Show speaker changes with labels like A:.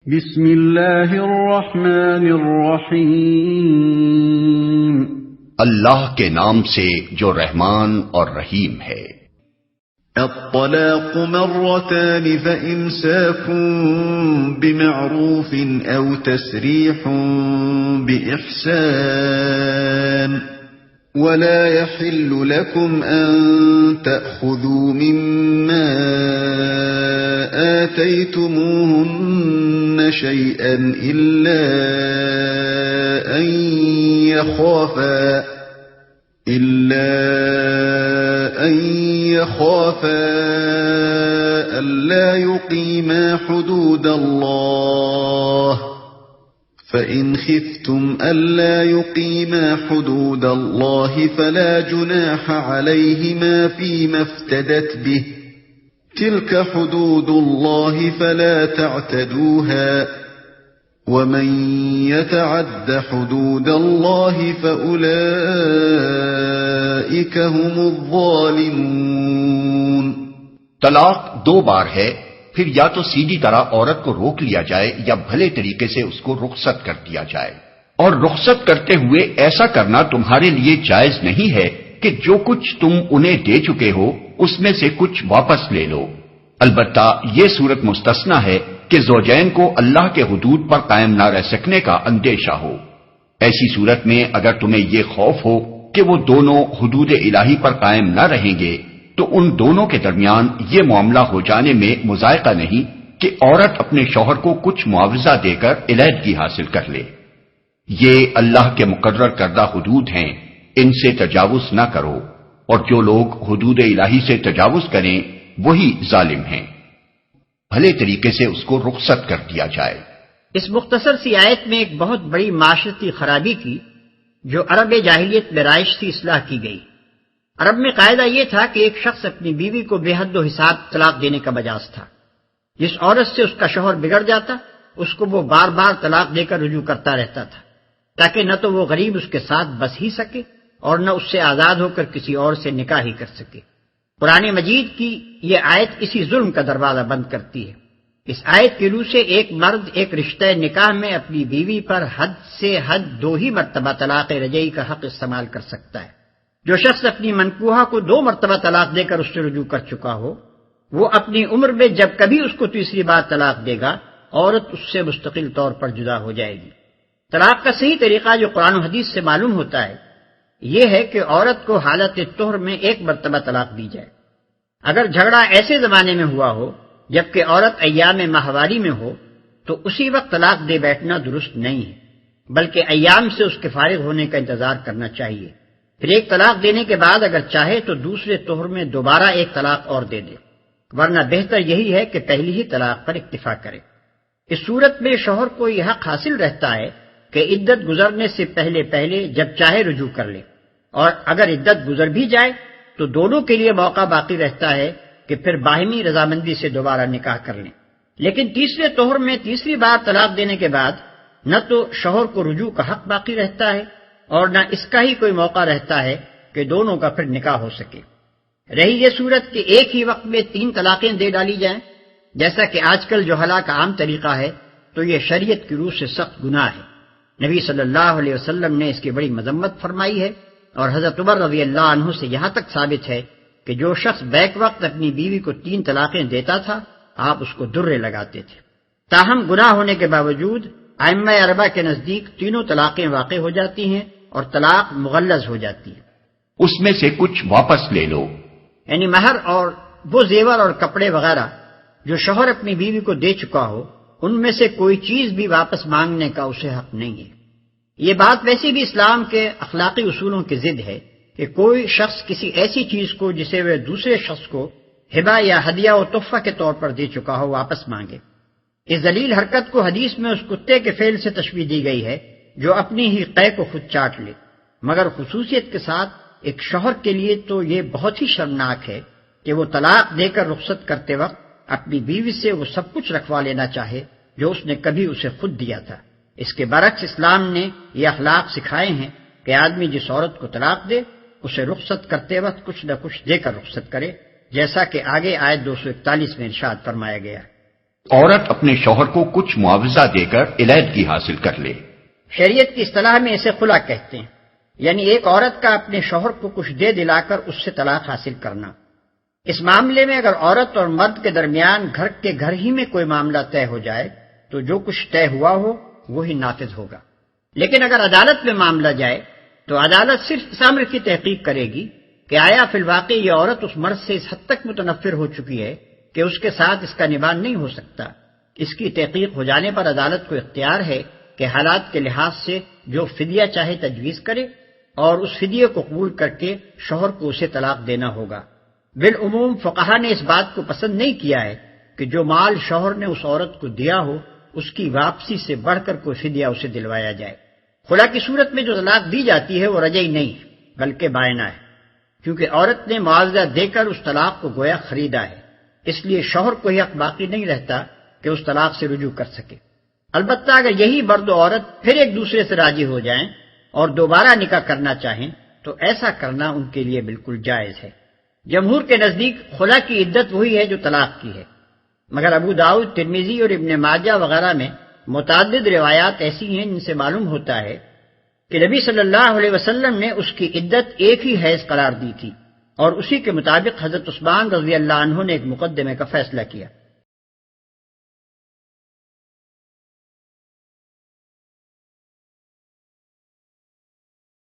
A: بسم اللہ الرحمن الرحیم،
B: اللہ کے نام سے جو رحمان اور رحیم ہے۔
C: الطلاق مرتان فإمساك بمعروف أو تسريح بإحسان ولا يحل لكم أن تأخذوا مما آتيتموهن شيئا إلا أن يخافا ألا يقيما حدود الله، فإن خفتم ألا يقيما حدود الله فلا جناح عليهما فيما افتدت به، تلك حدود الله فلا تعتدوها، ومن يتعد حدود الله فأولئك هم الظالمون۔
B: طلاق دو بار ہے، پھر یا تو سیدھی طرح عورت کو روک لیا جائے یا بھلے طریقے سے اس کو رخصت کر دیا جائے، اور رخصت کرتے ہوئے ایسا کرنا تمہارے لیے جائز نہیں ہے کہ جو کچھ تم انہیں دے چکے ہو اس میں سے کچھ واپس لے لو۔ البتہ یہ صورت مستثنی ہے کہ زوجین کو اللہ کے حدود پر قائم نہ رہ سکنے کا اندیشہ ہو۔ ایسی صورت میں اگر تمہیں یہ خوف ہو کہ وہ دونوں حدود الہی پر قائم نہ رہیں گے تو ان دونوں کے درمیان یہ معاملہ ہو جانے میں مضائقہ نہیں کہ عورت اپنے شوہر کو کچھ معاوضہ دے کر علیحدگی حاصل کر لے۔ یہ اللہ کے مقرر کردہ حدود ہیں، ان سے تجاوز نہ کرو، اور جو لوگ حدود الہی سے تجاوز کریں وہی ظالم ہیں۔ بھلے طریقے سے اس کو رخصت کر دیا جائے۔
D: اس مختصر سی آیت میں ایک بہت بڑی معاشرتی خرابی کی جو عرب جاہلیت میں رائج تھی اصلاح کی گئی۔ عرب میں قاعدہ یہ تھا کہ ایک شخص اپنی بیوی کو بے حد و حساب طلاق دینے کا مجاز تھا۔ جس عورت سے اس کا شوہر بگڑ جاتا اس کو وہ بار بار طلاق دے کر رجوع کرتا رہتا تھا، تاکہ نہ تو وہ غریب اس کے ساتھ بس ہی سکے اور نہ اس سے آزاد ہو کر کسی اور سے نکاح ہی کر سکے۔ قرآن مجید کی یہ آیت اسی ظلم کا دروازہ بند کرتی ہے۔ اس آیت کی روح سے ایک مرد ایک رشتہ نکاح میں اپنی بیوی پر حد سے حد 2 ہی مرتبہ طلاق رجعی کا حق استعمال کر سکتا ہے۔ جو شخص اپنی منکوحہ کو 2 مرتبہ طلاق دے کر اس سے رجوع کر چکا ہو، وہ اپنی عمر میں جب کبھی اس کو تیسری بار طلاق دے گا، عورت اس سے مستقل طور پر جدا ہو جائے گی۔ طلاق کا صحیح طریقہ جو قرآن و حدیث سے معلوم ہوتا ہے یہ ہے کہ عورت کو حالت طہر میں 1 مرتبہ طلاق دی جائے۔ اگر جھگڑا ایسے زمانے میں ہوا ہو جبکہ عورت ایام ماہواری میں ہو تو اسی وقت طلاق دے بیٹھنا درست نہیں ہے، بلکہ ایام سے اس کے فارغ ہونے کا انتظار کرنا چاہیے۔ پھر 1 طلاق دینے کے بعد اگر چاہے تو دوسرے طہر میں دوبارہ 1 طلاق اور دے دے، ورنہ بہتر یہی ہے کہ پہلی ہی طلاق پر اکتفا کرے۔ اس صورت میں شوہر کو یہ حق حاصل رہتا ہے کہ عدت گزرنے سے پہلے جب چاہے رجوع کر لے، اور اگر عدت گزر بھی جائے تو دونوں کے لیے موقع باقی رہتا ہے کہ پھر باہمی رضامندی سے دوبارہ نکاح کر لیں۔ لیکن تیسرے طہر میں تیسری بار طلاق دینے کے بعد نہ تو شوہر کو رجوع کا حق باقی رہتا ہے اور نہ اس کا ہی کوئی موقع رہتا ہے کہ دونوں کا پھر نکاح ہو سکے۔ رہی یہ صورت کہ ایک ہی وقت میں 3 طلاقیں دے ڈالی جائیں، جیسا کہ آج کل جو کا عام طریقہ ہے، تو یہ شریعت کی روح سے سخت گناہ ہے۔ نبی صلی اللہ علیہ وسلم نے اس کی بڑی مذمت فرمائی ہے، اور حضرت عمر رضی اللہ عنہ سے یہاں تک ثابت ہے کہ جو شخص بیک وقت اپنی بیوی کو 3 طلاقیں دیتا تھا آپ اس کو درے لگاتے تھے۔ تاہم گناہ ہونے کے باوجود ائمہ اربعہ کے نزدیک تینوں طلاقیں واقع ہو جاتی ہیں اور طلاق مغلظ ہو جاتی ہے۔
B: اس میں سے کچھ واپس لے لو،
D: یعنی مہر اور وہ زیور اور کپڑے وغیرہ جو شوہر اپنی بیوی کو دے چکا ہو، ان میں سے کوئی چیز بھی واپس مانگنے کا اسے حق نہیں ہے۔ یہ بات ویسے بھی اسلام کے اخلاقی اصولوں کی ضد ہے کہ کوئی شخص کسی ایسی چیز کو جسے وہ دوسرے شخص کو ہبہ یا ہدیہ و تحفہ کے طور پر دے چکا ہو واپس مانگے۔ اس ذلیل حرکت کو حدیث میں اس کتے کے فعل سے تشبیہ دی گئی ہے جو اپنی ہی قے کو خود چاٹ لے، مگر خصوصیت کے ساتھ ایک شوہر کے لیے تو یہ بہت ہی شرمناک ہے کہ وہ طلاق دے کر رخصت کرتے وقت اپنی بیوی سے وہ سب کچھ رکھوا لینا چاہے جو اس نے کبھی اسے خود دیا تھا۔ اس کے برعکس اسلام نے یہ اخلاق سکھائے ہیں کہ آدمی جس عورت کو طلاق دے اسے رخصت کرتے وقت کچھ نہ کچھ دے کر رخصت کرے، جیسا کہ آگے آیت 241 میں ارشاد فرمایا گیا۔
B: عورت اپنے شوہر کو کچھ معاوضہ دے کر علیحدگی حاصل کر لے۔
D: شریعت کی اصطلاح میں اسے خلا کہتے ہیں، یعنی ایک عورت کا اپنے شوہر کو کچھ دے دلا کر اس سے طلاق حاصل کرنا۔ اس معاملے میں اگر عورت اور مرد کے درمیان گھر ہی میں کوئی معاملہ طے ہو جائے تو جو کچھ طے ہوا ہو وہی نافذ ہوگا، لیکن اگر عدالت میں معاملہ جائے تو عدالت صرف اس امر کی تحقیق کرے گی کہ آیا فی الواقع یہ عورت اس مرد سے اس حد تک متنفر ہو چکی ہے کہ اس کے ساتھ اس کا نباہ نہیں ہو سکتا۔ اس کی تحقیق ہو جانے پر عدالت کو اختیار ہے کہ حالات کے لحاظ سے جو فدیہ چاہے تجویز کرے اور اس فدیے کو قبول کر کے شوہر کو اسے طلاق دینا ہوگا۔ بالعموم فقہا نے اس بات کو پسند نہیں کیا ہے کہ جو مال شوہر نے اس عورت کو دیا ہو اس کی واپسی سے بڑھ کر کوئی فدیہ اسے دلوایا جائے۔ خلا کی صورت میں جو طلاق دی جاتی ہے وہ رجعی نہیں بلکہ بائنہ ہے، کیونکہ عورت نے معاوضہ دے کر اس طلاق کو گویا خریدا ہے، اس لیے شوہر کو ہی حق باقی نہیں رہتا کہ اس طلاق سے رجوع کر سکے۔ البتہ اگر یہی مرد و عورت پھر ایک دوسرے سے راضی ہو جائیں اور دوبارہ نکاح کرنا چاہیں تو ایسا کرنا ان کے لیے بالکل جائز ہے۔ جمہور کے نزدیک خلا کی عدت وہی ہے جو طلاق کی ہے، مگر ابو داؤد، ترمذی اور ابن ماجہ وغیرہ میں متعدد روایات ایسی ہیں جن سے معلوم ہوتا ہے کہ نبی صلی اللہ علیہ وسلم نے اس کی عدت ایک ہی حیض قرار دی تھی، اور اسی کے مطابق حضرت عثمان رضی اللہ عنہ نے ایک مقدمے کا فیصلہ کیا۔